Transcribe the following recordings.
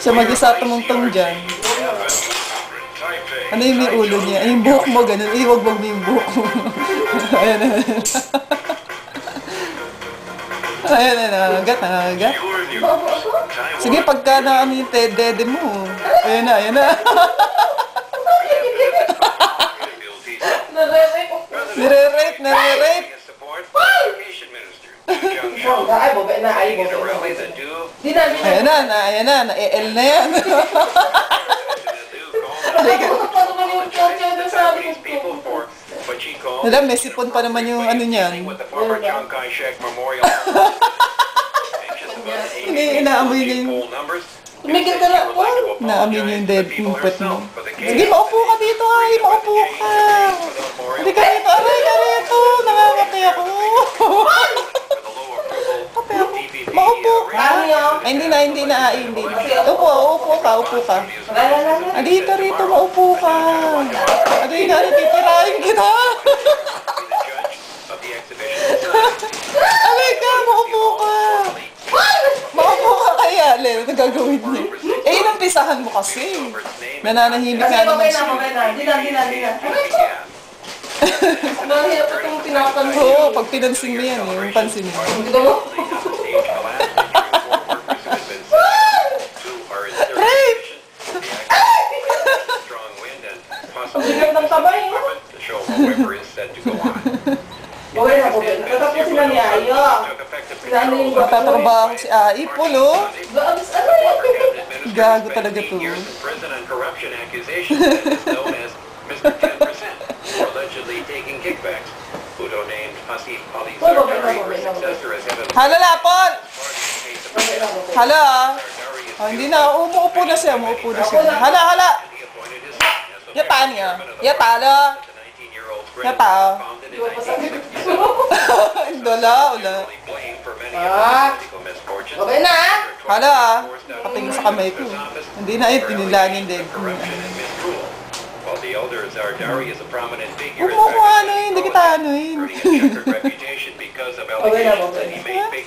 Siya mag-isa tumungtong dyan. Ano yung may ulo niya? Ay, yung buhok mo, ganun. Ay, huwag mo yung buhok mo. Ayan na. Ayan na, nangagat. Sige, pagka na ano yung dede mo. Ayan na, ayan na. Nire-rape, nire-rape. Ayan na, ayan na, na-EL na yan. Alam, may sipon pa naman yung ano niyan. Hindi, inaamoy niya yung... Tumigil ka na, Paul. Inaamoy niya yung dead impet mo. Sige, maupo ka dito, ay, maupo ka. Hindi ka rito, aray ka rito. Nangangatay ako. Katay ako. Maupo ka. Ay, hindi na, hindi na, ay, hindi na. Upo ka, upo ka. Dito, rito, maupo ka. Aray nga, titirahin kita. Aray ka, maupo ka. Maupo ka kaya, Len. Ano gagawin niya? Eh, inampisahan mo kasi. Nananahimik nga naman siya. Hindi na. Mahirap itong pinakan mo. Oo, pag pinansin mo yan, yung pansin mo. Hindi mo? Rape! Ang hirap ng tabay, no? Okay na po, Ben. Tatapusin na ni Ayo. Ano yung Matatrabaho si Aipol, oh. Gaabis, ano yan? Gago talaga to. Hala, Lapol! Hala, hindi na. Umuupo na siya, umuupo na siya. Hala! Yata niya. Yata, lo. Yata, oh. Wala. Okay na, ha? Hala, kating sa kamay ko. Hindi na yun, tinilangin din. Huwag mo ko ano yun, hindi kita ano yun.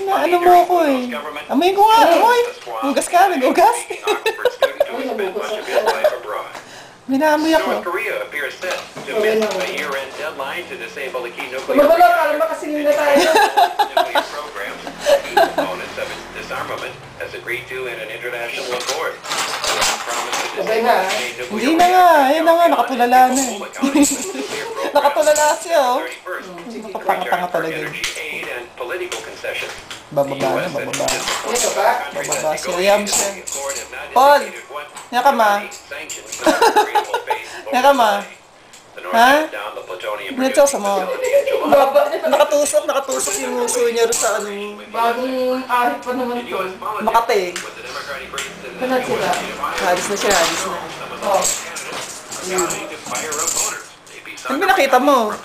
Ano mo ako eh. Amoy ko nga, amoy. Hugas ka, nag-hugas. Minaamoy ako. Magulo, para makasingin na tayo. Okay na, ha? Hindi na nga, ayun na nga, nakatulala na eh. Nakatulala siya, oh. Nakapanga-tanga talaga yun. Bababa na. Ito ba? Bababa siya, ayam siya. Paul, yan ka ma. Yan ka ma. Ha? Nito sa mo. Nakatusok yung uso niya rin sa ano. Bagong ahit pa naman ito. Makate. Kanad sila. Hadis na siya, hadis na. Oh. Ano ba nakita mo?